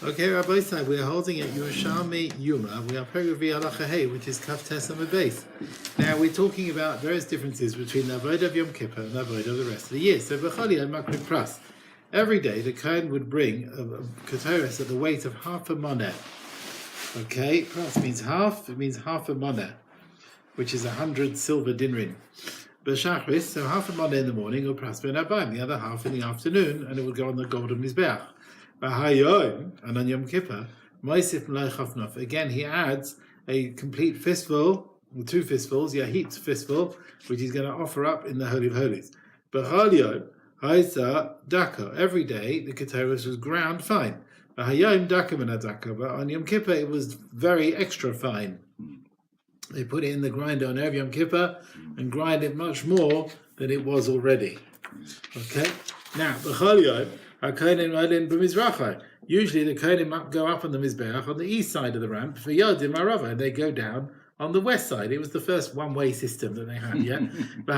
Okay, Rabbi Said, we are holding at Yerushalmi Yuma. We are Peruvi Halacha Hey, which is Kaf Tes on the base. Now we're talking about various differences between the Avodah of Yom Kippur and the Avodah of the rest of the year. So B'chali and Makrid Pras. Every day the Cohen would bring a Ketores at the weight of half a moneh. Okay, Pras means half. It means half a moneh, which is 100 silver dinrin. B'Shachris, so half a moneh in the morning, or Pras Ben Abayim, the other half in the afternoon, and it would go on the golden Mizbeach. And on Yom Kippur, again he adds a complete fistful, or two fistfuls, Yahit fistful, which he's going to offer up in the Holy of Holies. But every day the Ketores was ground fine. But on Yom Kippur it was very extra fine. They put it in the grinder on Erev Yom Kippur and grind it much more than it was already. Okay? Now, usually the Kohenim go up on the Mizbeach on the east side of the ramp for Yodim Arava, and they go down on the west side. It was the first one-way system that they had, yeah? But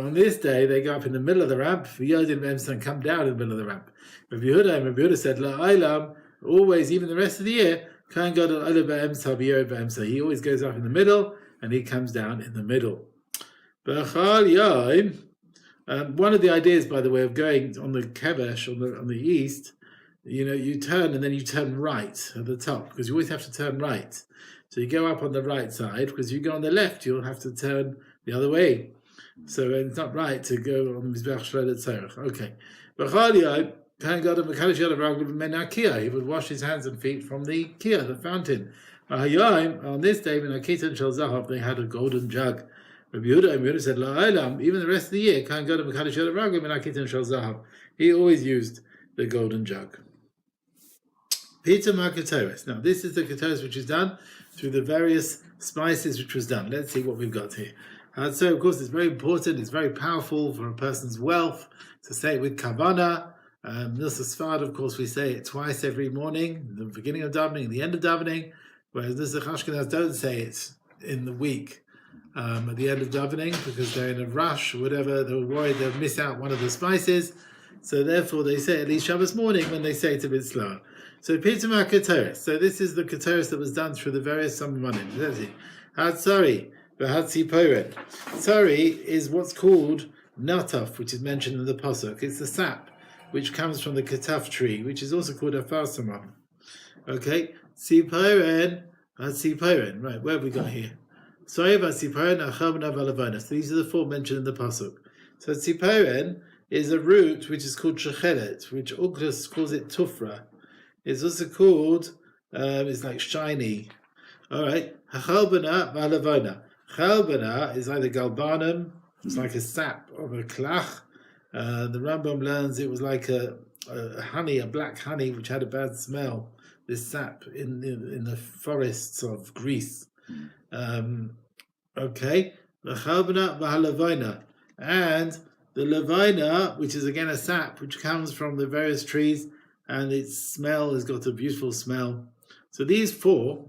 on this day, they go up in the middle of the ramp for Yodim Be'emsa and come down in the middle of the ramp. Rabbi Yehuda said, La'aylam, always, even the rest of the year, Kohen Gadol Ola Be'emsa B'Yore Be'emsa. He always goes up in the middle, and he comes down in the middle. One of the ideas, by the way, of going on the Kevesh on the east, you turn and then you turn right at the top, because you always have to turn right. So you go up on the right side, because if you go on the left, you'll have to turn the other way. So it's not right to go on the Mizbeach Shlolet Tzorech. Okay. He would wash his hands and feet from the Kiyah, the fountain. On this day, they had a golden jug. Rabbi Yehuda said, even the rest of the year, he always used the golden jug. Peter Ketores. Now, this is the Ketores which is done through the various spices which was done. Let's see what we've got here. So, of course, it's very important, it's very powerful for a person's wealth to say it with Kavanah. Nilsa Sfard, of course, we say it twice every morning, the beginning of davening and the end of davening, whereas Nilsa Ashkenaz don't say it in the week. At the end of davening, because they're in a rush or whatever, they're worried they'll miss out one of the spices, so therefore they say at least Shabbos morning when they say it a bit slower. So Pitamah Ketores. So this is the Ketores that was done through the various Samanim. Let's see. Hatzari, V'Hatzi Poren. Tsari is what's called Nataf, which is mentioned in the Pasuk. It's the sap which comes from the Ketaf tree, which is also called a Farsamam. Okay, Tziporen, Hatziporen. Right, where have we got here? So these are the four mentioned in the pasuk. So tziporen is a root which is called shechelet, which Ukras calls it tufra. It's also called, it's like shiny. All right. Hachalbana v'alavona. Chalbana is either galbanum, it's like a sap of a klach. The Rambam learns it was like a honey, a black honey, which had a bad smell. This sap in the forests of Greece. Okay, the chalbana v'halavona, and the lavina, which is again a sap which comes from the various trees, and its smell has got a beautiful smell. So these four,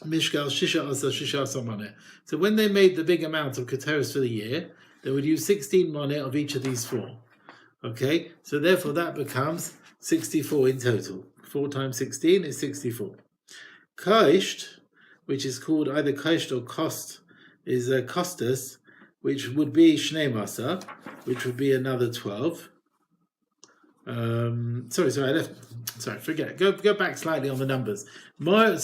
mishkal shisha asa moneh. So when they made the big amount of Ketores for the year, they would use 16 moneh of each of these four. Okay, so therefore that becomes 64 in total. 4 times 16 is 64. Kaisht, which is called either Kaisht or Kost, is a Kostas, which would be Shnei Masa, which would be another 12. Forget. Go back slightly on the numbers. Those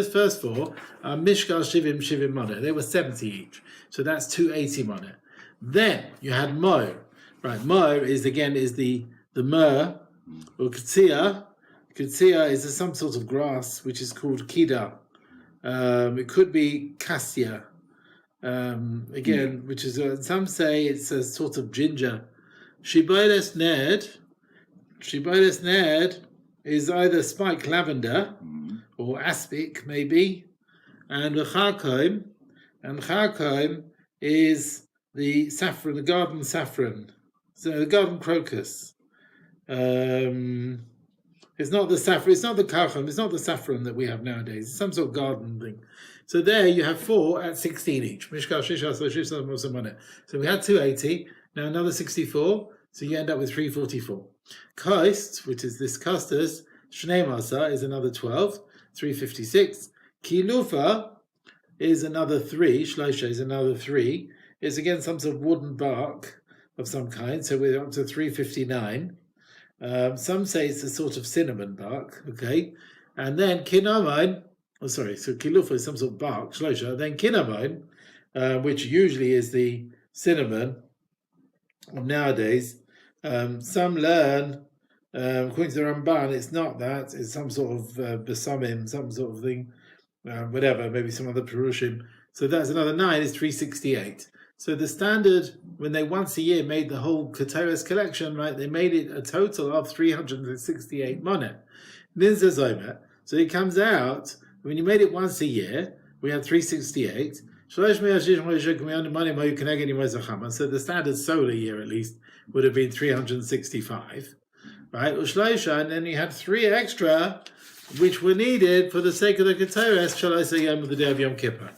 first four are Mishkal Shivim Moneh. They were 70 each. So that's 280 Moneh. Then you had Mo. Right, Mo is the myrrh, or Katzia. Katzia is some sort of grass which is called Kida. It could be cassia. Again, which is, some say it's a sort of ginger. Shiboles Ned is either spike lavender or aspic, maybe. And the Chaim is the saffron, the garden saffron. So the garden crocus. It's not the saffron, it's not the kacham, it's not the saffron that we have nowadays. It's some sort of garden thing. So there you have 4 at 16 each. Mishkal Shisha, so we had 280, now another 64, so you end up with 344. Kost, which is this custos, Shnei Masa is another 12, 356. Kilufa is another 3, Shloisha is another 3. It's again some sort of wooden bark of some kind, so we're up to 359. Some say it's a sort of cinnamon bark, okay? And then Kinamon, so Kilufa is some sort of bark, Shloisha, then Kinamon, which usually is the cinnamon nowadays. Some learn, according to the Ramban, it's not that, it's some sort of besamim, some sort of thing, whatever, maybe some other perushim. So that's another 9, is 368. So the standard, when they once a year made the whole Keteres collection, right, they made it a total of 368 moneh. So it comes out, when you made it once a year, we had 368. So the standard solar year, at least, would have been 365. Right? And then you had 3 extra, which were needed for the sake of the Keteres, Yom of the day of Yom Kippur.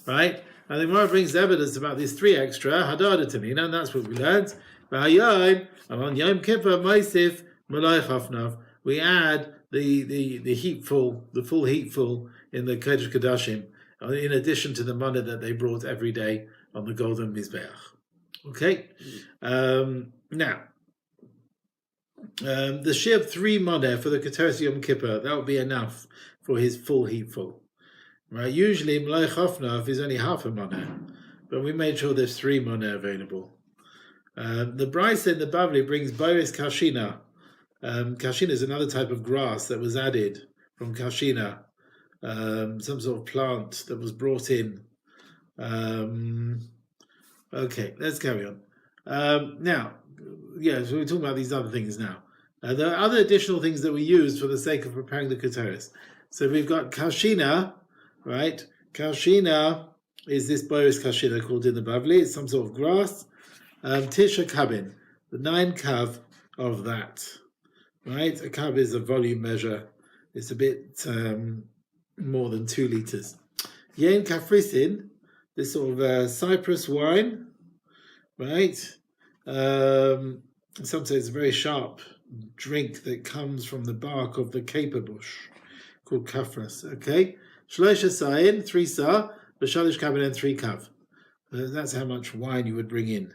Right? And the Gemara brings evidence about these 3 extra, Hadada Tamina, and that's what we learned. And on Yom Kippur, Maisif, Malay Chafnav, we add the heapful, the full heapful in the Kodesh Kodashim, in addition to the money that they brought every day on the golden Mizbeach. Okay? Now, the Shir of 3 money for the Keteres Yom Kippur, that would be enough for his full heapful. Right? Usually, Malay Chafnav is only half a money, but we made sure there's 3 money available. The Bryce in the Bavli brings Boris Kashina. Kashina is another type of grass that was added from Kashina, some sort of plant that was brought in. Okay, let's carry on. Now, so we're talking about these other things now. There are other additional things that we use for the sake of preparing the Keteres. So we've got Kashina, right? Kashina is this Boris Kashina called in the Bavli. It's some sort of grass. Tisha Kabin, the 9 kav of that. Right? A kav is a volume measure. It's a bit more than 2 liters. Yen Kafrisin, this sort of cypress wine, right? Some say it's a very sharp drink that comes from the bark of the caper bush called kafras. Okay? Shloisha sayin, 3 sa, b'shalish kav and 3 kav. That's how much wine you would bring in.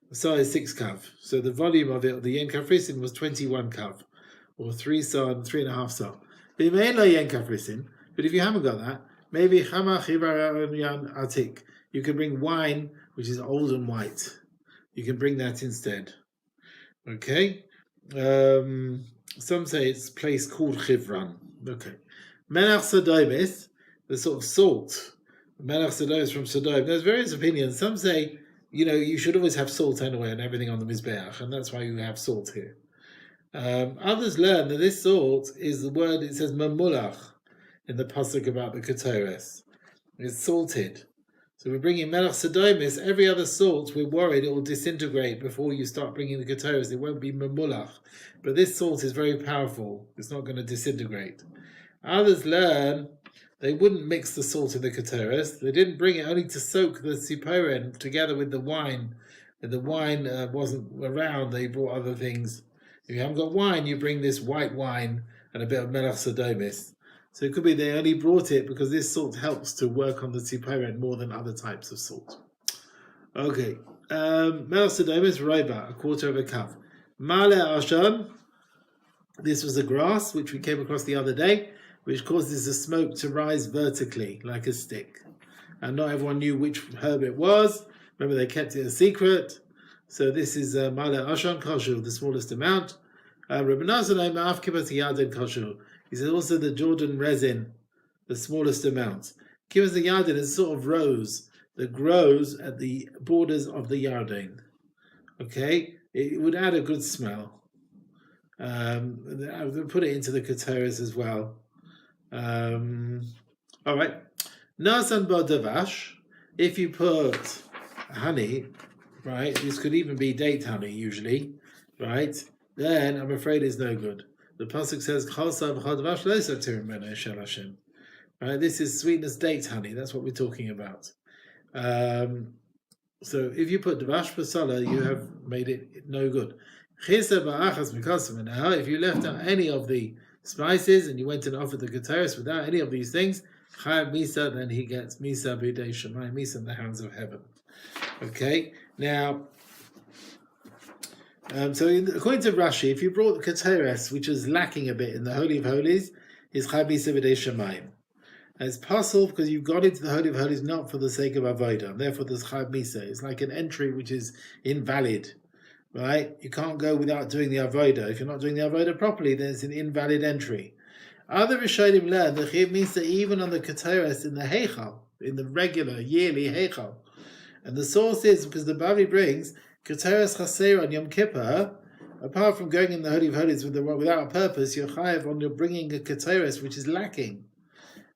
The sa is 6 kav. So the volume of it, the yen kafrisin, was 21 kav, or 3 sa and 3.5 sa. But if you haven't got that, maybe chama chivar atik. You can bring wine which is old and white. You can bring that instead. Okay? Some say it's a place called Chivran. Okay. Melach Sodomis, the sort of salt. Melach Sodomis from Sodom. There's various opinions. Some say, you should always have salt anyway and everything on the Mizbeach, and that's why you have salt here. Others learn that this salt is the word, it says mamulach in the pasuk about the Keteres. It's salted. So we're bringing Melach Sodomis. Every other salt, we're worried it will disintegrate before you start bringing the Keteres. It won't be mamulach. But this salt is very powerful. It's not going to disintegrate. Others learn they wouldn't mix the salt in the Keteres. They didn't bring it only to soak the siporen together with the wine. If the wine wasn't around, they brought other things. If you haven't got wine, you bring this white wine and a bit of Melach Sodomis. So it could be they only brought it because this salt helps to work on the siporen more than other types of salt. Okay. Melach Sodomis, Reiba, 1/4 of a kav. Male Ashan, this was a grass which we came across the other day, which causes the smoke to rise vertically like a stick. And not everyone knew which herb it was. Remember, they kept it a secret. So this is Male Ashan Kashul, the smallest amount. Rabbi Nazarei Ma'af Kibbutz Yarden Kashul. He says also the Jordan resin, the smallest amount. Kibbutz Yarden is a sort of rose that grows at the borders of the Yarden. Okay? It would add a good smell. I would put it into the Keteres as well. All right. Nasan ba davash. If you put honey, right? This could even be date honey usually, right? Then I'm afraid it's no good. The pasuk says, right? This is sweetness date honey. That's what we're talking about. So if you put dvash basala, you have made it no good. Now, if you left out any of the spices and you went and offered the keteris without any of these things, Chaim Misa, then he gets Misa b'dei Shemayim, Misa in the hands of heaven. Okay, now, so according to Rashi, if you brought the keteris, which is lacking a bit in the Holy of Holies, is Chaim Misa b'dei Shemayim. And it's possible because you've got into the Holy of Holies not for the sake of Avodah, and therefore there's Chaim Misa. It's like an entry which is invalid. Right? You can't go without doing the avodah. If you're not doing the avodah properly, then it's an invalid entry. Other Rishonim learn that Chayiv Misa even on the keteris in the heichal, in the regular yearly heichal. And the source is because the Bavli brings keteris chaser on Yom Kippur. Apart from going in the Holy of Holies without a purpose, you're chayiv on you're bringing a keteris which is lacking.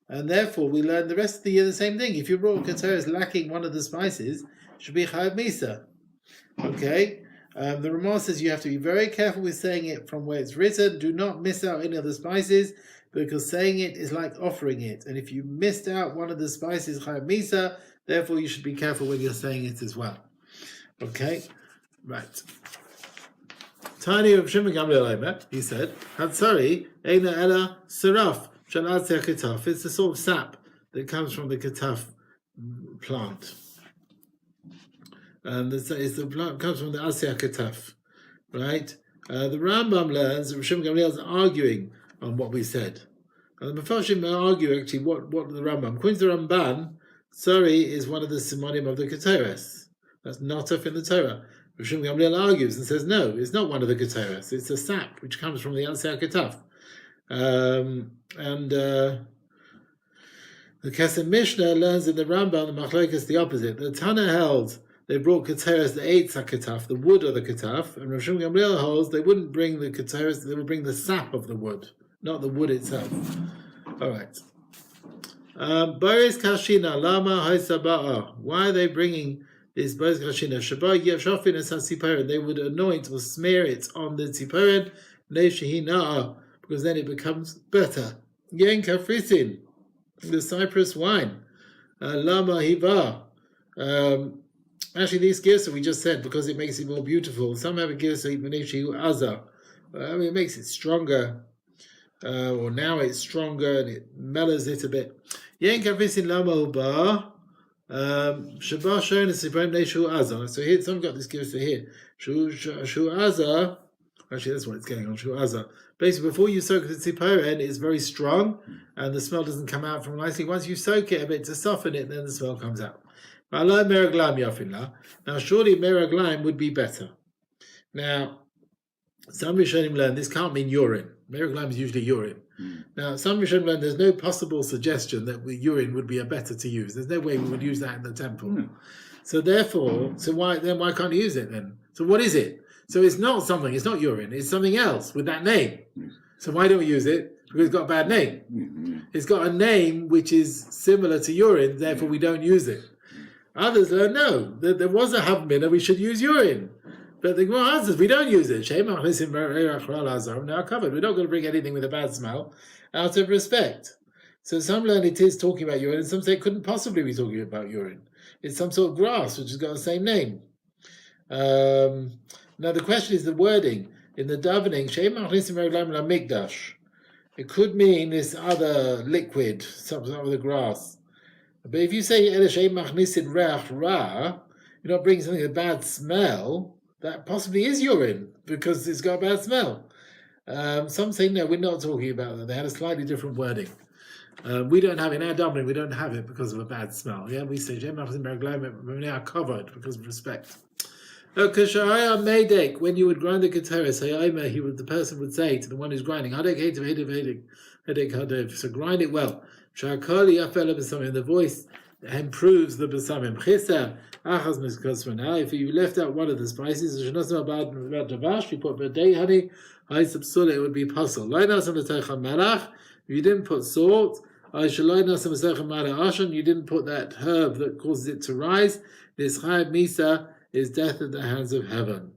And therefore, we learn the rest of the year the same thing. If you brought a keteris lacking one of the spices, it should be Chayiv Misa. Okay. The Ramah says you have to be very careful with saying it from where it's written. Do not miss out any of the spices, because saying it is like offering it. And if you missed out one of the spices, Chayav Misa, therefore you should be careful when you're saying it as well. Okay? Right. Tani of Shimon Gamliel, he said, Hatsari, Eina Ela Saraf, Shalatzia Ketaf. It's the sort of sap that comes from the ketaf plant. And the plant comes from the Asya Ketaf, right? The Rambam learns that Shimon Gamliel is arguing on what we said. And the Mefarshim argue actually what the Rambam. According to the Ramban, Sari is one of the simonim of the Keteres. That's not up in the Torah. But Shimon Gamliel argues and says, no, it's not one of the Keteres. It's a sap which comes from the Asya Ketaf. The Kesem Mishnah learns in the Rambam, the Machlokes, the opposite. The Tana held they brought keteres, the eitz ketaf, the wood of the ketaf, and Rav Shimon Gamliel holds they wouldn't bring the keteres, they would bring the sap of the wood, not the wood itself. All right. Boris Kashina Lama Haisaba'a. Why are they bringing this Boris Kashina? Shabbat Yeshafin and Sasiparin. They would anoint or smear it on the Tziparin, Neishihina'a, because then it becomes better. Yen Kafrisin, the cypress wine. Lama Hiva. Actually, these gifts that we just said, because it makes it more beautiful. Some have a gift it makes it stronger, or now it's stronger and it mellows it a bit. So here, some got this gift here. Actually, that's what it's getting on. Basically, before you soak the tziporen, it's very strong, and the smell doesn't come out from nicely. Once you soak it a bit to soften it, then the smell comes out. Now, surely meraglaim would be better. Now, some Rishonim learn this can't mean urine. Meraglaim is usually urine. Now, some Rishonim learn there's no possible suggestion that urine would be a better to use. There's no way we would use that in the temple. So therefore, why can't you use it then? So what is it? So it's not urine, it's something else with that name. So why don't we use it? Because it's got a bad name. It's got a name which is similar to urine, therefore we don't use it. Others learn, no, there was a havmina, we should use urine. But the Gemara answers, we don't use it. Now covered. We're not going to bring anything with a bad smell out of respect. So some learn it is talking about urine, and some say it couldn't possibly be talking about urine. It's some sort of grass which has got the same name. Now the question is the wording. In the davening, it could mean this other liquid, something with the grass. But if you say you're not bringing something with a bad smell, that possibly is urine because it's got a bad smell. Some say no, we're not talking about that. They had a slightly different wording. We don't have it in our davening. We don't have it because of a bad smell. Yeah, we say we are covered because of respect. When you would grind the keteres, the person would say to the one who's grinding, so grind it well. The voice improves the besamim. If you left out one of the spices, you put b'dei honey, it would be puzzle. If you didn't put salt, you didn't put that herb that causes it to rise. This Chayav Misa is death at the hands of heaven.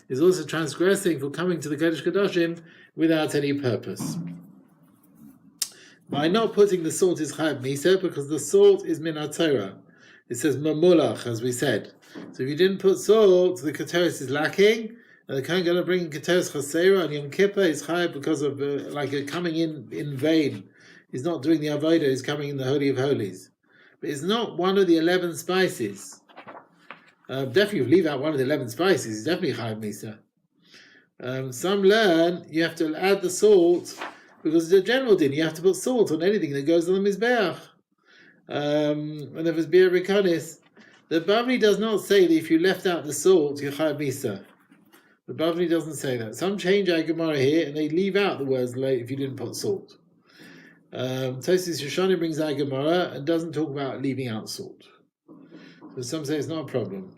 Is also transgressing for coming to the Kodesh Kodashim without any purpose. By not putting the salt is Chayav Misa, because the salt is min Torah. it says mamulach, as we said. So if you didn't put salt, the keteris is lacking, and the Kohen going to bring keteris chasera on Yom Kippur is chayav because of coming in vain. He's not doing the avodah; he's coming in the Holy of Holies. But it's not one of the 11 spices. Definitely, if you leave out one of the 11 spices, it's definitely chayav misa. Some learn you have to add the salt because the general din you have to put salt on anything that goes on the mizbeach. And there was bir rikonis. The Bavli does not say that if you left out the salt, you're chayav misa. The Bavli doesn't say that. Some change our Gemara here and they leave out the words if you didn't put salt. Tosis Yerushalmi brings our Gemara and doesn't talk about leaving out salt. So some say it's not a problem.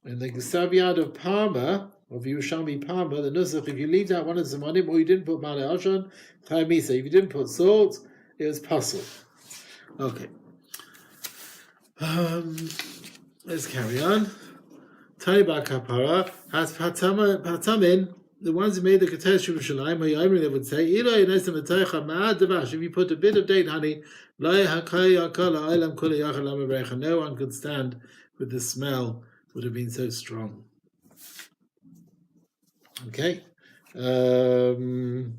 And the Gesav of Parma, of Yerushalmi Parma, the Nusach, if you leave out one of the Zamanim or you didn't put Male Ashon, chayav misa. If you didn't put salt, it was pasul. Okay. Let's carry on. Tani Bar Kapara has Patamin, the ones who made the Ketesh Yerushalmi, they would say, if you put a bit of date honey, no one could stand with the smell, it would have been so strong. Okay. Tani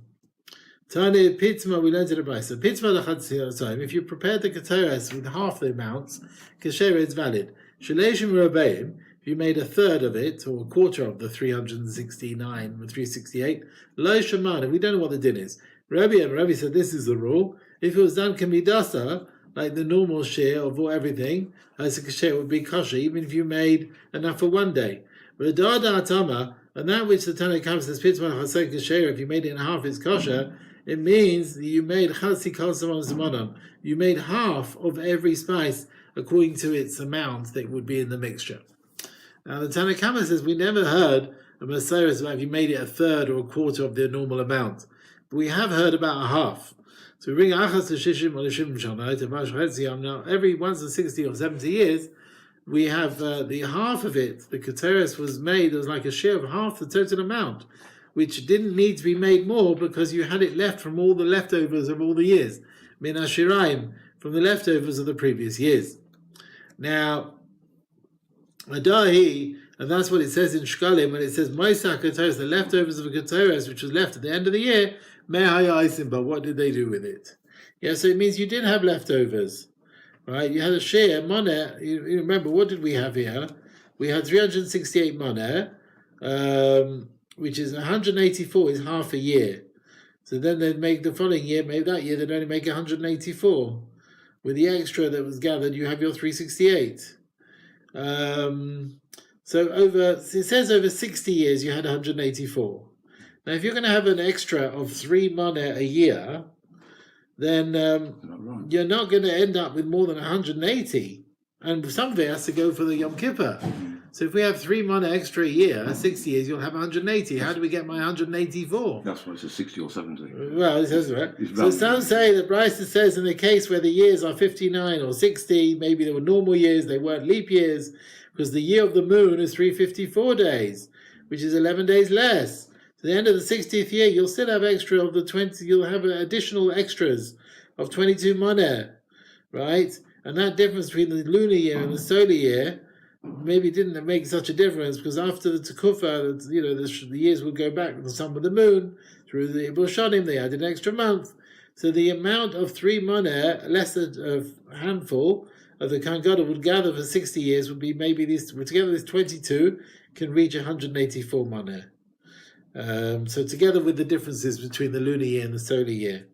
Pitzma, we learned it a Brisa. Pitzma l'chatziyah. If you prepared the keteres with half the amounts, kasher is valid. Shaleshim Rabbeim, if you made a third of it, or a quarter of the 369 or 368, lo shaman, we don't know what the din is. Rabbi said this is the rule. If it was done kamidasa, like the normal share of everything, as a kasher would be kosher, even if you made enough for one day. But the atama, and that which the Tanakh comes says pitzma chasek kasher, if you made it in half, it's kosher. It means that you made chasi kol zamanon. You made half of every spice according to its amount that would be in the mixture. Now the Tanakh says we never heard a Masechet about if you made it a third or a quarter of the normal amount, but we have heard about a half. So we bring achas to shishim or shishim shanai to Masechet Yom. Now every once in 60 or 70 years, we have the half of it. The keteres was made as like a share of half the total amount, which didn't need to be made more because you had it left from all the leftovers of all the years. Min ashiraim, from the leftovers of the previous years. Now, Adahi, and that's what it says in Shkalim, when it says Moisa Keteres, the leftovers of a Keteres, which was left at the end of the year, Mehaya but what did they do with it? Yeah, so it means you didn't have leftovers. Right? You had a share, moneh, you remember, what did we have here? We had 368 moneh, which is 184 is half a year. So then they'd make the following year, maybe that year they'd only make 184. With the extra that was gathered, you have your 368. So it says over 60 years you had 184. Now if you're going to have an extra of 3 moneh a year, then you're not going to end up with more than 180. And some of it has to go for the Yom Kippur. So if we have 3 money extra a year, 60 years, you'll have 180. How do we get my 184? That's why it says 60 or 70. Well, it says right. So some say that Bryce says in the case where the years are 59 or 60, maybe they were normal years, they weren't leap years, because the year of the moon is 354 days, which is 11 days less. So the end of the 60th year, you'll still have extra of the 20, you'll have additional extras of 22 money, right? And that difference between the lunar year and the solar year maybe didn't make such a difference, because after the Tekufa, the years would go back with the sun with the moon. Through the Yerushalmi, they added an extra month. So the amount of 3 moneh, less than a handful of the Kohen Gadol would gather for 60 years would be maybe these, together this 22 can reach 184 moneh. So together with the differences between the lunar year and the solar year.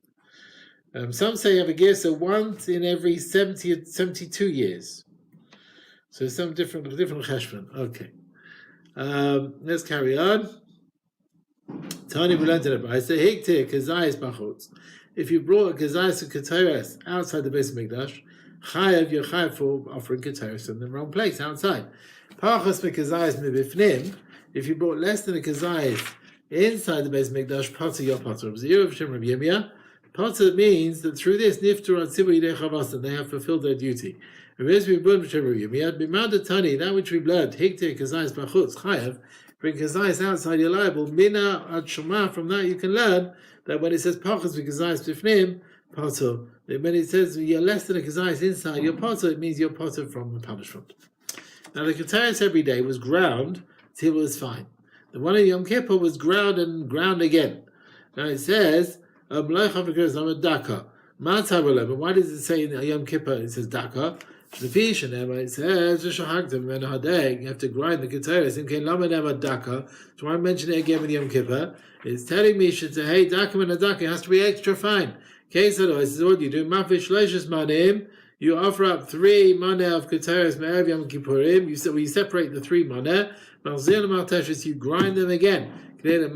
Some say you have a gear, so once in every 72 years. So some different cheshbon. Okay. Let's carry on. Tani Bulantanab. I say Hiktir Kazayas Bachutz. If you brought a Kazayas of Keteres outside the base of Mikdash, Chayav, you're Chayav for offering Keteres in the wrong place, outside. Parachas Mekazayas Mibifnim. If you brought less than a Kazayas inside the base of Mikdash, Pater your Pater. Zero of Shem Rabbi Yirmiyah. Pater means that through this Niftur and Tzibur Yidei Chavasa, they have fulfilled their duty. That which we blood, Hiktir Kazayas Bachutz, Chayav, bring Kazayas outside, you're liable. Mina ad Shema, from that you can learn that when it says Pachas v'Kazayas Bifnim, potter. When it says you're less than a kazayis inside, you're potter, it means you're potter from the punishment. Now the keteris every day was ground till it was fine. The one of Yom Kippur was ground and ground again. Now it says, but why does it say in Yom Kippur it says daka? The fish and it says you have to grind the keteris. So I mention it again with Yom Kippur. It's telling me hey daka and a daka has to be extra fine. Case otherwise, this is what you do. Mafish leishas manim. You offer up 3 maneh of keteris me'ev Yom Kippurim. You separate the 3 maneh. You grind them again. To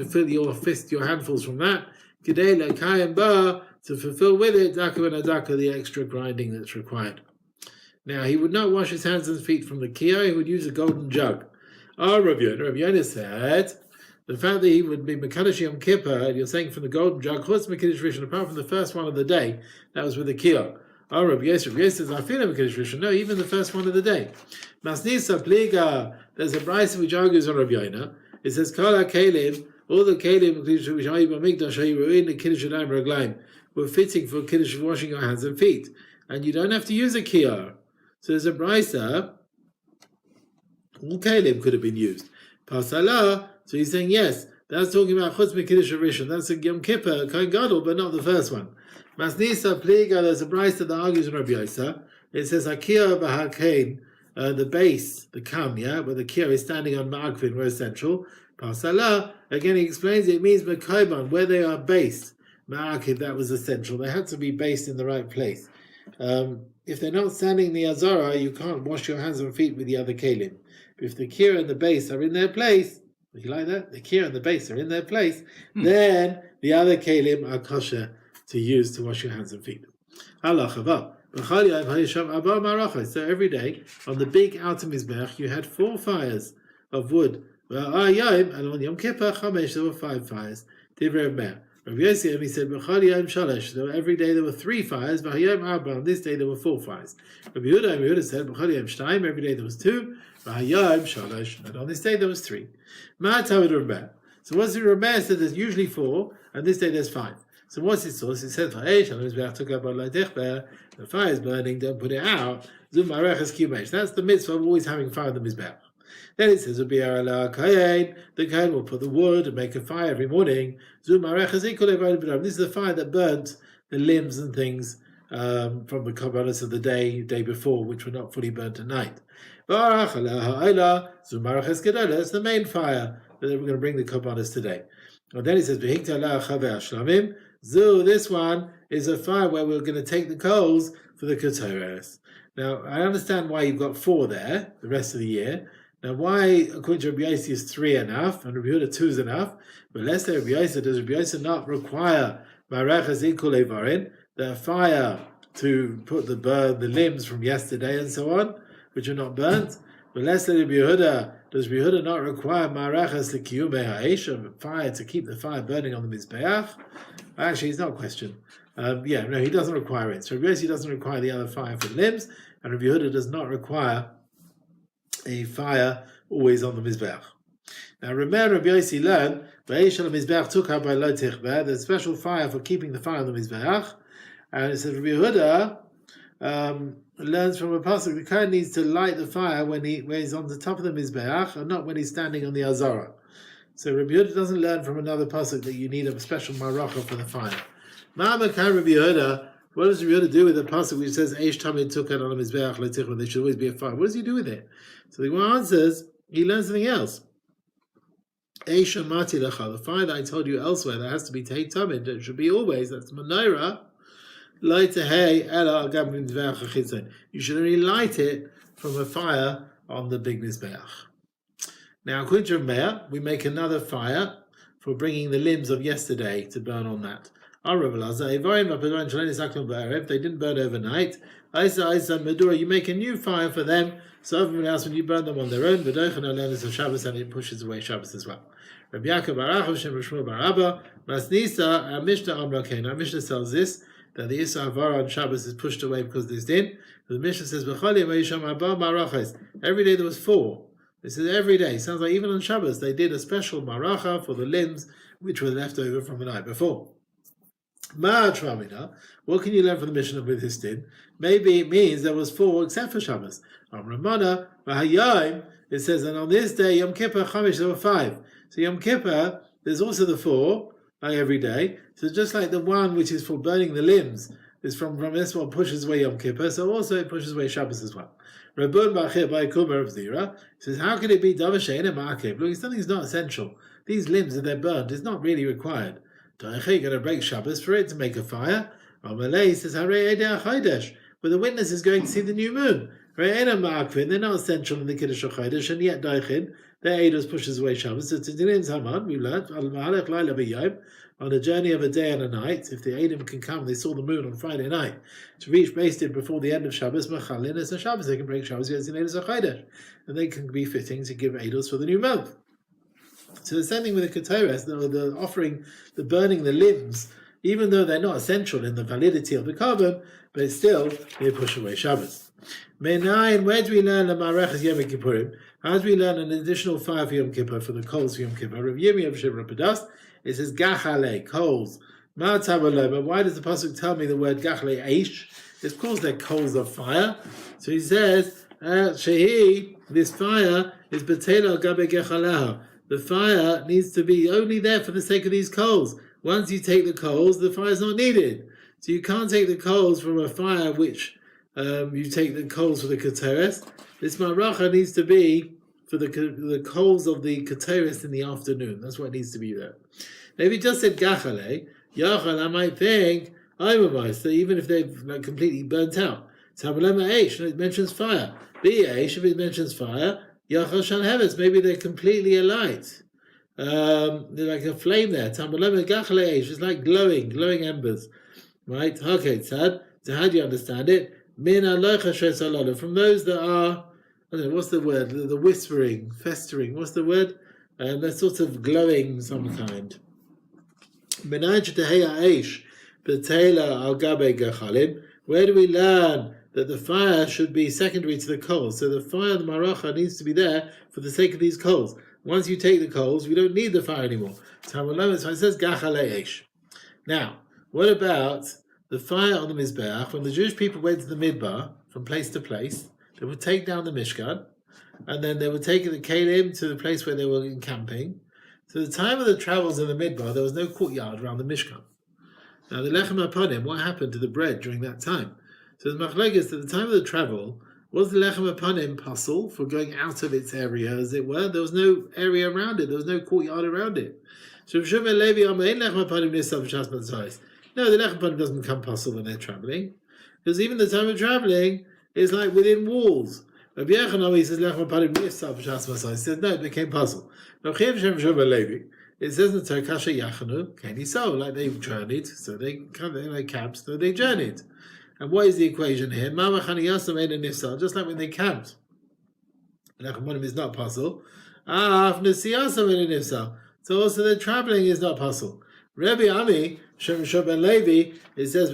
fill your fist, your handfuls from that. To fulfill with it the extra grinding that's required. Now he would not wash his hands and feet from the kiyah, he would use a golden jug. Rav Yonah said the fact that he would be Mekadosh Yom Kippur, you're saying from the golden jug, chutz Mekadosh Rishon, apart from the first one of the day, that was with the kiyah. Rav Yosef says, I feel Mekadosh Rishon. No, even the first one of the day. Masnisa Pliga, there's a brayso which argues on Rav Yonah. It says, Kala Kalim, all the Kalim which are in the Kiddush Yadayim Raglayim were fitting for Kiddush washing your hands and feet. And you don't have to use a kiyah. So there's a brayso, all Kalim could have been used. Pasala, so he's saying, yes, that's talking about Chutz Mekadosh Rishon. That's a Yom Kippur, Kohen Gadol, but not the first one. Masnisa Pliga, there's a brayso that argues on Rabbi Yosef. It says, Hakiyah b'hakain, the base, the kam, where the kiyah is standing on ma'akvin, where essential. Pasala, again he explains it means mekayban, where they are based. Ma'akiv, that was essential. They had to be based in the right place. If they're not standing in the azara, you can't wash your hands and feet with the other kelim. But if the kiyah and the base are in their place, you like that? The kiyah and the base are in their place, then the other kelim are kosher to use to wash your hands and feet. Allah chava. So every day on the big outer mizbech you had 4 fires of wood. And on Yom Kippur there were 5 fires. Rabbi Yossi only said every day there were 3 fires. On this day there were 4 fires. Rabbi Yehuda said every day there was 2. And on this day there was 3. So what's the Rabbi said there's usually 4, and this day there's 5. So what's his source? It says, the fire is burning, don't put it out. That's the mitzvah of always having fire in the mizbeach. Then it says, the Cohen will put the wood and make a fire every morning. This is the fire that burnt the limbs and things from the korbanos of the day before, which were not fully burnt at night. That's the main fire that we're going to bring the korbanos today. And then it says, this one is a fire where we're going to take the coals for the keteris. Now, I understand why you've got 4 there, the rest of the year. Now, why, according to Rabbi Yossi, is 3 enough, and Rabbi Yehuda 2 is enough? But let's say Rabbi Yossi, does Rabbi Yossi not require the fire to put the limbs from yesterday and so on, which are not burnt? But let's say Rabbi Yehuda, does Rabbi Yehuda not require marachas l'kiyumei ha'esh, a fire to keep the fire burning on the mizbeach? Actually, it's not a question. No, he doesn't require it. So Rabbi Yossi doesn't require the other fire for the limbs, and Rabbi Yehuda does not require a fire always on the mizbeach. Now, remember, Rabbi Yossi learned there's a special fire for keeping the fire on the mizbeach, and it says Rabbi Yehuda learns from a pasuk the Kohen needs to light the fire when he's on the top of the mizbeach, and not when he's standing on the azara. So Rabbi Yehuda doesn't learn from another pasuk that you need a special maracha for the fire. Ma'amakan Rabbi Yehuda, what does Rabbi Yehuda do with the pasuk which says Eish Tamid Tukat on the mizbeach le'tichva? There should always be a fire. What does he do with it? So the Gemara answers he learns something else. Eish Amati Lecha, the fire that I told you elsewhere that has to be Tei Tamid, it should be always, that's Menorah. You should only light it from a fire on the big mizbeach. Now, according to Meir, we make another fire for bringing the limbs of yesterday to burn on that. If they didn't burn overnight, you make a new fire for them. So everyone else, when you burn them on their own, and it pushes away Shabbos as well. Rabbi Yaakov Barachav Shem Rishmo Barabba Masnisa. Our Mishnah tells this, that the Issa Havara on Shabbos is pushed away because there's din. The Mishnah says, every day there was 4. This is every day. Sounds like even on Shabbos they did a special maracha for the limbs which were left over from the night before. Ma Tramina, what can you learn from the mission of with his din? Maybe it means there was 4 except for Shabbos. Ramana, Vahayim, it says, and on this day, Yom Kippur, Chamish, there were 5. So Yom Kippur, there's also the 4, like every day. So just like the one which is for burning the limbs, is from this one pushes away Yom Kippur, so also it pushes away Shabbos as well. Rabun Bachir by Kumar of Zira says, how can it be Davashain and Ma'akev? Look, something's not essential. These limbs, if they're burnt, is not really required. You're going to break Shabbos for it to make a fire. Amalei says, but the witness is going to see the new moon. They're not essential in the Kiddush HaChodesh, and yet Daichin, their Eidos pushes away Shabbos. So Tidin Zaman, we learned, on a journey of a day and a night, if the Eidim can come, they saw the moon on Friday night, to reach Beis Din before the end of Shabbos, Machalin is a Shabbos, they can break Shabbos, and they can be fitting to give Eidos for the new month. So the same thing with the Keteres, the offering, the burning the limbs, even though they're not essential in the validity of the carbon, but still, they push away Shabbos. Menayin, where do we learn the Marechas Yom Kippurim? How do we learn an additional fire for Yom Kippur, for the coals for Yom Kippur? Rav Yirmiyah of Shivra Padas, it says Gachale, coals. Why does the Pasuk tell me the word Gachale Eish? It's because they're coals of fire. So he says, Shehi, this fire is Betela Gabe Gechaleha. The fire needs to be only there for the sake of these coals. Once you take the coals, the fire is not needed. So you can't take the coals from a fire which you take the coals for the Keteres. This Maracha needs to be for the coals of the Keteres in the afternoon. That's what needs to be there. Now, if you just said Gachale, Yachal, I might think, I'm a mice, even if they've completely burnt out. Tabalema Eish, it mentions fire. Eish, if it mentions fire, Yachal Shan Heves, maybe they're completely alight. They're like a flame there. Tabalema Gachale Eish, it's like glowing embers. Right? Okay, Tzad. So how do you understand it? Min alocha shesalala, from those that are, I don't know, what's the word? The whispering, festering, what's the word? They're sort of glowing some kind. Where do we learn that the fire should be secondary to the coals? So the fire, the maracha, needs to be there for the sake of these coals. Once you take the coals, we don't need the fire anymore. So it says Gachale Eish. Now, what about the fire on the Mizbeach? When the Jewish people went to the Midbar, from place to place, they would take down the Mishkan, and then they would take the Kalim to the place where they were encamping. So the time of the travels in the Midbar, there was no courtyard around the Mishkan. Now the Lechem Apanim, what happened to the bread during that time? So the Machlekes, at the time of the travel, was the Lechem Apanim pasul for going out of its area, as it were? There was no area around it, there was no courtyard around it. So Rav Shimon Levi Amein Lechem Apanim Nisav Shas Matzais. No, the Lechem Apanim doesn't become pasul when they're traveling, because even the time of traveling is like within walls. Rabbi Yochanan says Lechem Apanim Nisav Shas Matzais. He says no, it became pasul. Rav Shimon Levi, it says in the Torah, Yachanu, Keni So, like they journeyed, so they camped, so they journeyed. And what is the equation here? Just like when they camped. Lechem is not pasul. So also the traveling is not pasul. Rabbi Ami, Shem Ben Levi, it says,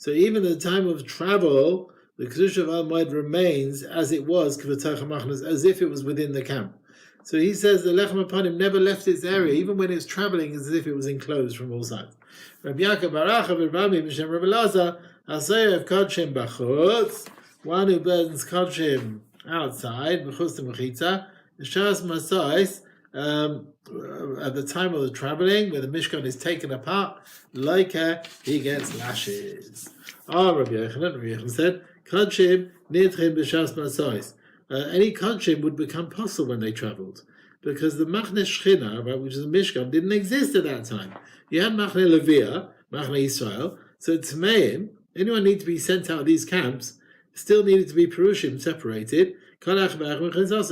so even at the time of travel, the Kedusha of Al-Moed remains as it was, as if it was within the camp. So he says the Lechem Apanim never left its area, even when it's traveling, as if it was enclosed from all sides. Rabbi Yaakov Baracha Rabbi B'Shem Rabbi Lazar, Asayev Kodshim Bachutz, one who burns Kodshim outside, B'chutz to Mechitza, Shas Masais, at the time of the traveling, where the Mishkan is taken apart, he gets lashes. Rabbi Yochanan said, Kodshim Nidchim B'Shas Masais. Any Kodshim would become possible when they travelled, because the Machne Shechina, right, which is the Mishkan, didn't exist at that time. You had Machne Levia, Machne Israel, so Tmeim, anyone need to be sent out of these camps, still needed to be Perushim separated,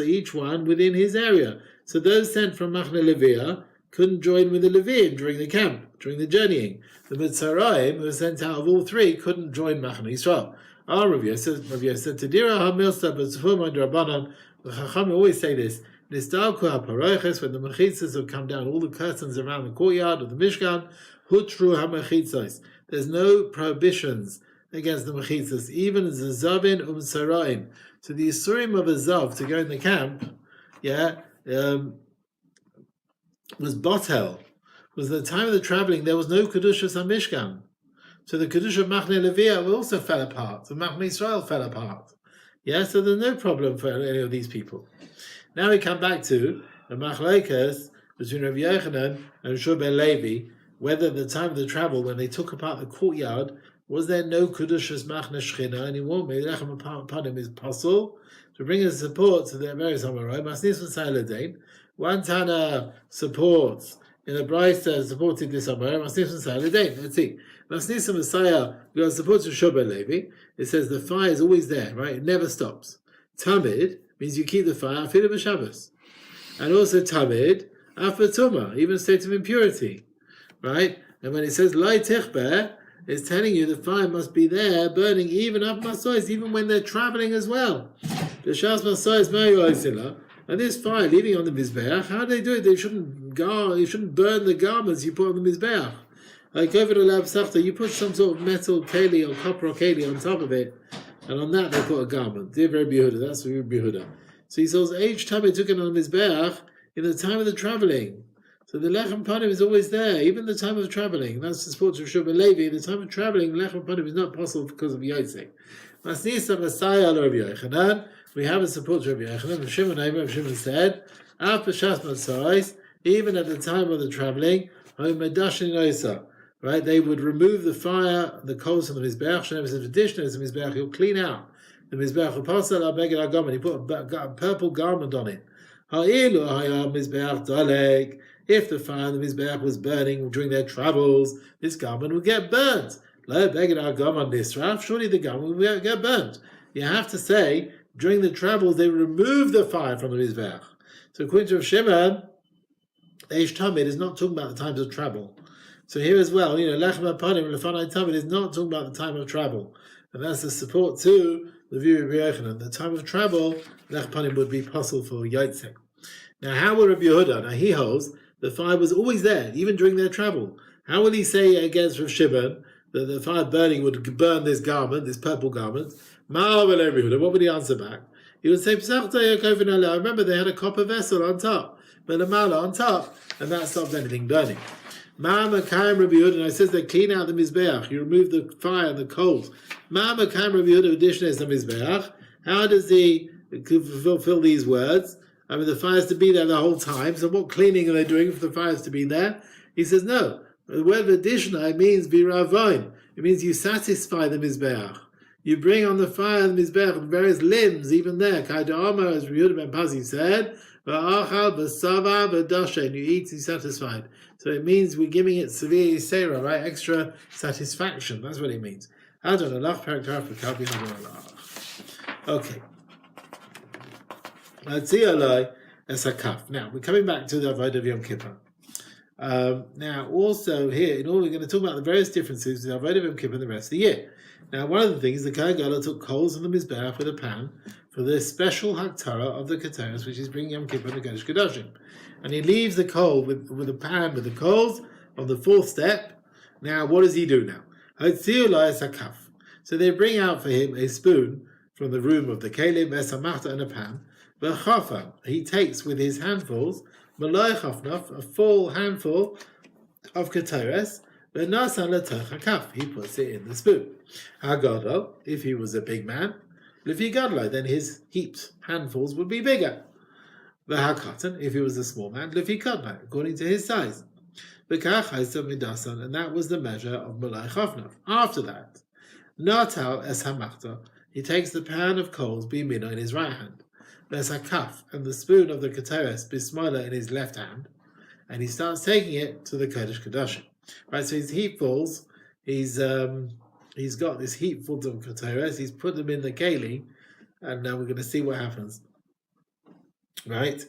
each one within his area. So those sent from Machne Levia couldn't join with the Levim during the camp, during the journeying. The Mitzrayim, who were sent out of all three, couldn't join Machne Israel. Rav Yosef said, Tadira ha-milsa b'tzufum ad-rabbanan, the Chacham always say this, Nistalku ha-paroches, when the mechitzas have come down, all the curtains around the courtyard of the Mishkan, hutru ha-mechitzas. There's no prohibitions against the mechitzas, even zazavin sara'im. So the isurim of a zav to go in the camp, was botel, was the time of the traveling, there was no Kedushas HaMishkan. So the Kedusha of Machne Leviah also fell apart. The Machne Israel fell apart. Yeah, so there's no problem for any of these people. Now we come back to the Machlokes between Rabbi Yochanan and Shua ben Levi, whether at the time of the travel, when they took apart the courtyard, was there no Kedushas Machne Shechina anymore? Maybe Lechem upon him is possible. To bring us support to the various Amaroi, Masnis V'Sayledain, one Tana supports, in a Brisa supported this Amaroi, Masnis V'Sayledain. Let's see. Masnis Messiah, we are supported to Shua ben Levi. It says the fire is always there, right? It never stops. Tamid means you keep the fire, Afilu b'Shabbos. And also Tamid, Af b'Tumah, even state of impurity, right? And when it says Lai Tichbeh, it's telling you the fire must be there, burning even up Masois, even when they're traveling as well. The Shas Masois Mayu Oisila, and this fire leaving on the Mizbeach, how do they do it? They shouldn't burn the garments you put on the Mizbeach. Like over the Lab Sachta, you put some sort of metal keli or copper or keli on top of it, and on that they put a garment. Dear Rabbi Yehuda, that's Rabbi Yehuda. So he says, each time he took it on Mizbeach in the time of the traveling. So the Lechem Panim is always there, even the time of traveling. That's the support of Shua ben Levi. In the time of traveling, Lechem Panim is not possible because of Yitzchok. Masnisa Messiah al Rabbi Yochanan. We have a support to Rabbi Yochanan. Shimon said, after Shas Matzais, even at the time of the traveling, right? They would remove the fire, the coals from the Mizbeach. Shem says, additionally, the Mizbeach, he'll clean out the Mizbeach. He put a purple garment on it. If the fire in the Mizbeach was burning during their travels, this garment would get burnt. Surely the garment would get burnt. You have to say, during the travels, they remove the fire from the Mizbeach. So according to Shimon, Eish Tamid is not talking about the times of travel. So here as well, Lechem Apanim, Lefanai Tamid is not talking about the time of travel. And that's the support to the view of Rabbi Yochanan. The time of travel, Lechem Apanim would be possible for Yitzchok. Now, how will Rabbi Yehuda? Now, he holds the fire was always there, even during their travel. How will he say against Rav Shimon that the fire burning would burn this garment, this purple garment? What would he answer back? He would say, I remember they had a copper vessel on top, but a mala on top, and that stopped anything burning. Ma'ama Chaim Rabbi Yehuda, and I says they clean out the Mizbeach, you remove the fire and the coals. Ma'ama Chaim Rabbi Yehuda, addition is the Mizbeach. How does he fulfill these words? I mean, the fire is to be there the whole time, so what cleaning are they doing for the fire is to be there? He says, no. The word additional means viravoin. It means you satisfy the Mizbeach. You bring on the fire the Mizbeach, the various limbs, even there. Kaida'amar, as Rabbi Yehuda ben Pazi said, v'achal b'sava v'dashen, you eat, you're satisfied. So it means we're giving it severe Sarah, right? Extra satisfaction. That's what it means. Okay. Now, we're coming back to the Avodah of Yom Kippur. Now, also here, in order, we're going to talk about the various differences with the Avodah of Yom Kippur and the rest of the year. Now, one of the things, the Kohen Gadol took coals from the Mizbeach with a pan for the special Haktara of the Keteris, which is bringing Yom Kippur and the Kodesh Kodashim. And he leaves the coal with a pan with the coals on the fourth step. Now, what does he do now? So they bring out for him a spoon from the room of the Kelim, Esamachta, and a pan. V'chafa, he takes with his handfuls, Malay Chafnaf, a full handful of Keteris, V'nasan l'tach hakaf, he puts it in the spoon. Hagadol, if he was a big man, Lifi Gadlai, then his heaped handfuls would be bigger. V'hakatan, if he was a small man, Lifi Kadlai, according to his size. V'kach haisa midasan, and that was the measure of Malay Chafnaf. After that, Natal es hamachta, he takes the pan of coals, bimino, in his right hand. There's a kaf, and the spoon of the keteres, bismila, in his left hand, and he starts taking it to the Kodesh Kodashim. Right, so his heapfuls, he's got this heapful of keteres, he's put them in the keli, and now we're going to see what happens. Right?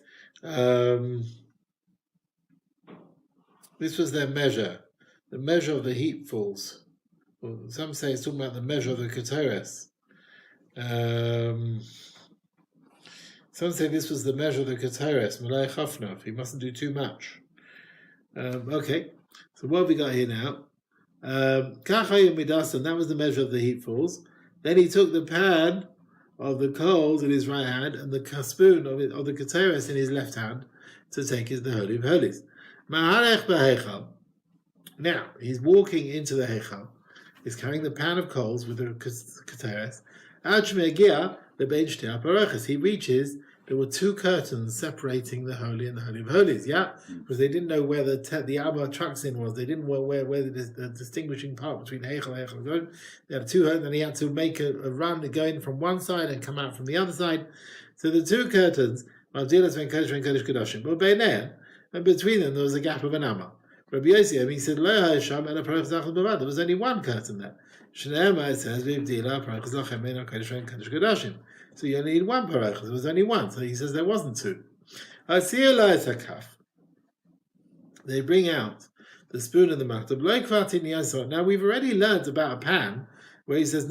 This was their measure, the measure of the heapfuls. Well, some say it's talking about the measure of the keteres. Some say this was the measure of the keteres, Malay Chafnaf. He mustn't do too much. Okay, so what have we got here now? Kachayim Midasan, that was the measure of the heapfuls. Then he took the pan of the coals in his right hand and the spoon of the keteres in his left hand to take the Holy of Holies. Ma'arech b'heichal. Now, he's walking into the Heichal. He's carrying the pan of coals with the Keteres. He reaches, there were two curtains separating the Holy and the Holy of Holies, because they didn't know where the Abba Truxin was. They didn't know where the distinguishing part between Heichal and Heichal. They had two curtains, and he had to make a run going from one side and come out from the other side. So the two curtains, and between them there was a gap of an amma. Rabbi Yossi, he said, there was only one curtain there. It says, so you only need one parachas. There was only one. So he says there wasn't two. They bring out the spoon and the machtav. Now we've already learned about a pan where he says, he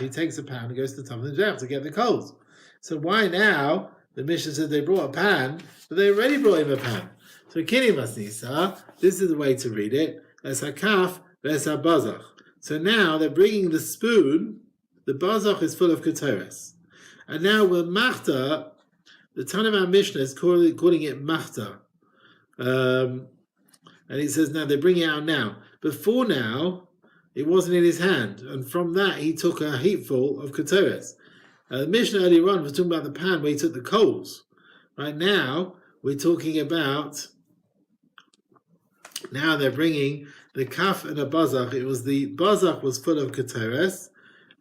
takes a pan and goes to the top of the mizbeach to get the coals. So why now? The Mishnah said they brought a pan, but they already brought him a pan. So Kini Masnisa, this is the way to read it. That's hakaf, that's a bazach. So now they're bringing the spoon. The bazach is full of ketores. And now with machta, the ton of our Mishnah is calling it machta. And he says now they're bringing it out now. Before now, it wasn't in his hand. And from that, he took a heapful of ketores. The Mishnah earlier on was talking about the pan where he took the coals. Right now, we're talking about, now they're bringing the kaf and a bazach. It was the bazach was full of ketores,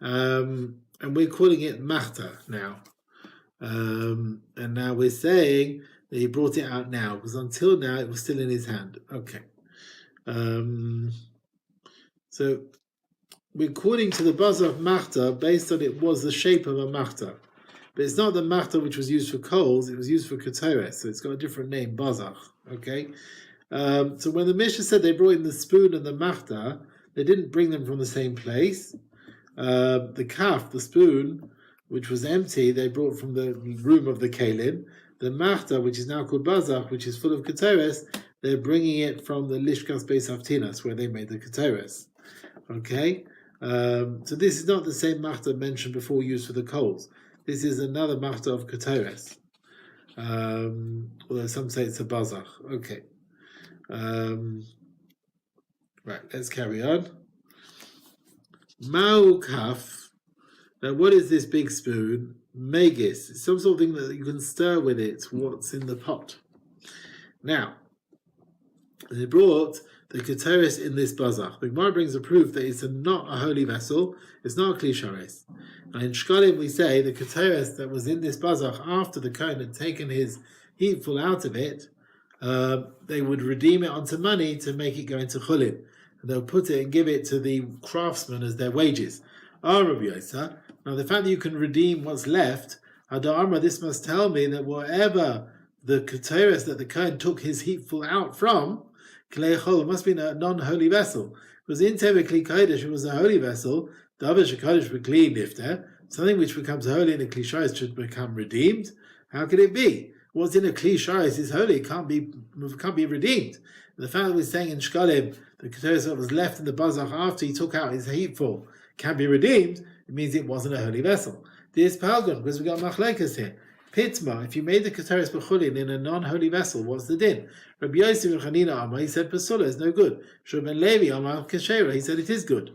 and we're calling it machta now. And now we're saying that he brought it out now, because until now it was still in his hand. Okay. So we're calling to the bazach machta based on it was the shape of a machta. But it's not the machta which was used for coals, it was used for ketores, so it's got a different name, bazach. Okay? So when the Mishnah said they brought in the spoon and the machta, they didn't bring them from the same place. The kaf, the spoon, which was empty, they brought from the room of the kalim. The machta, which is now called bazach, which is full of ketores, they're bringing it from the lishkas beis haftinas, where they made the ketores. Okay? So this is not the same machta mentioned before used for the coals. This is another machta of ketores. Although some say it's a bazach. Okay. Right, let's carry on. Ma'u kaf. Now what is this big spoon? Megis. It's some sort of thing that you can stir with it, what's in the pot. Now, they brought the ketores in this bazach. The Gemara brings a proof that it's not a holy vessel, it's not a kli shares. Now in Shkalim we say the ketores that was in this bazach after the Cohen had taken his heapful out of it, they would redeem it onto money to make it go into chulin. And they'll put it and give it to the craftsmen as their wages. Now the fact that you can redeem what's left, this must tell me that whatever the ketores that the Cohen took his heapful out from, it must be a non-holy vessel. Because in Tevah Kodesh, it was a holy vessel. Something which becomes holy in a kli shares should become redeemed. How could it be? What's in a kli shares is holy. It can't be redeemed. And the fact that we're saying in Shkalim, the ketores that was left in the bazach after he took out his heapful can be redeemed, it means it wasn't a holy vessel. This palgon, because we got machlekas here. Pitma, if you made the ketores b'chulin in a non-holy vessel, what's the din? Rabbi Yossi ben Chanina Amar, he said pasula is no good. Shur ben Levi Amar kashera, he said it is good.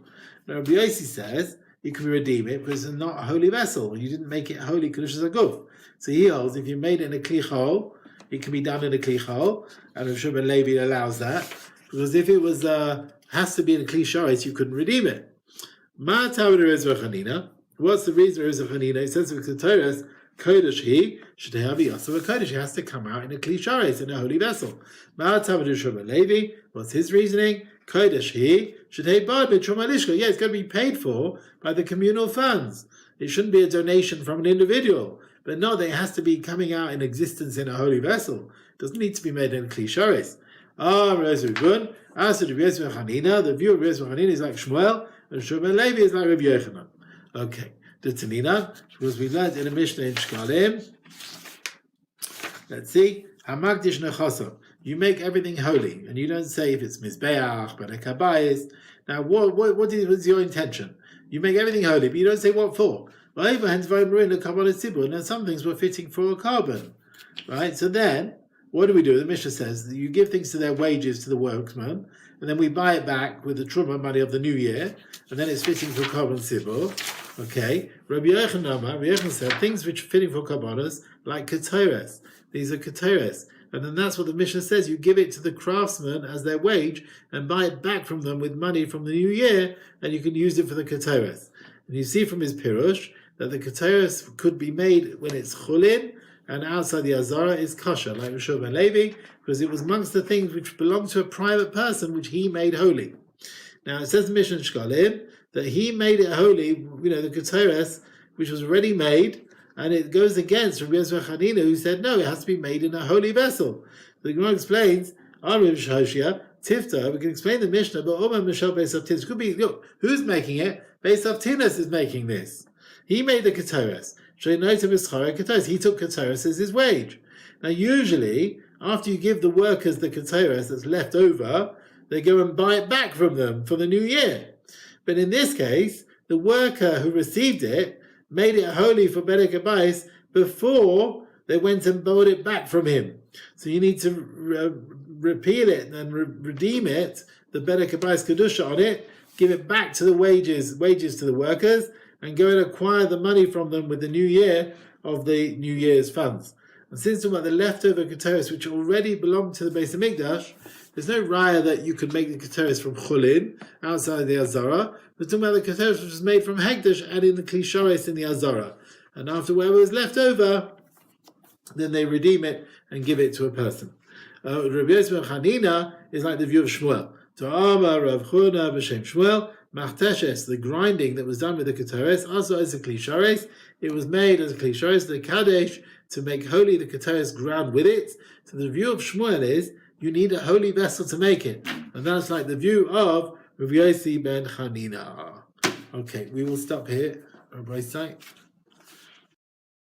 Now Rabbi Yossi says you can redeem it because it's not a holy vessel. You didn't make it holy kedushas aguf. So he holds if you made it in a kli chol, it can be done in a kli chol, and Shur ben Levi allows that because if it was has to be in a kli shares, you couldn't redeem it. Ma ta'amid Rez v'Chanina. What's the reason Rez v'Chanina? He says with ketores. Kodesh he should have a Yosef a Kodesh. He has to come out in a kli shares, in a holy vessel. Levi. What's his reasoning? Kodesh he should have bad b'truma lishka. Yeah, it's going to be paid for by the communal funds. It shouldn't be a donation from an individual. But no, that it has to be coming out in existence in a holy vessel. It doesn't need to be made in a kli shares. Rezugun. As to the view of Rez v'Chanina is like Shmuel, and Shmuel Levi is like Rabbi Yochanan. Okay. The Tanina, because we learned in a Mishnah in Shkalim. Let's see. Hamagdish nechasa. You make everything holy, and you don't say if it's mizbeach, but a kabayis. Now, what is your intention? You make everything holy, but you don't say what for. Now, some things were fitting for a carbon, right? So then, what do? The Mishnah says that you give things to their wages to the workmen, and then we buy it back with the truma money of the new year, and then it's fitting for korban tzibur. Okay, Rabbi Yochanan said things which are fitting for korbanos, like ketores. These are ketores, and then that's what the Mishnah says. You give it to the craftsmen as their wage, and buy it back from them with money from the new year, and you can use it for the ketores. And you see from his pirush that the ketores could be made when it's chulin, and outside the Azara is kosher, like Rishon ben Levi, because it was amongst the things which belonged to a private person, which he made holy. Now it says in Mishnah Shkalim that he made it holy, the ketores, which was already made, and it goes against Rabbi Yosef Chanina, who said no, it has to be made in a holy vessel. The Gemara explains, Tifta, we can explain the Mishnah, but Omer Mishal Beis of Tinus could be, look, who's making it? Beis of Tinus is making this. He made the ketores. He took ketores as his wage. Now usually, after you give the workers the ketores that's left over, they go and buy it back from them for the new year. But in this case, the worker who received it made it holy for Bedek Habayis before they went and bought it back from him. So you need to repeal it and redeem it, the Bedek Habayis Kedusha on it, give it back to the wages to the workers, and go and acquire the money from them with the new year of the New Year's funds. And since we're talking about the leftover ketores which already belong to the Beis Hamikdash, there's no raya that you could make the ketores from chulin outside the Azara. We're talking about the ketores which was made from Hekdesh, adding the klishares in the Azara. And after whatever was left over, then they redeem it and give it to a person. Rabbi Yosef Chanina is like the view of Shmuel. Ta'ama Rav Chuna b'shem Shmuel. Machteshes, the grinding that was done with the ketores, also as a klishares. It was made as a klishares, the kadesh, to make holy the ketores ground with it. So the view of Shmuel is, you need a holy vessel to make it. And that's like the view of Rav Yossi ben Chanina. Okay, we will stop here. Rabbi Say.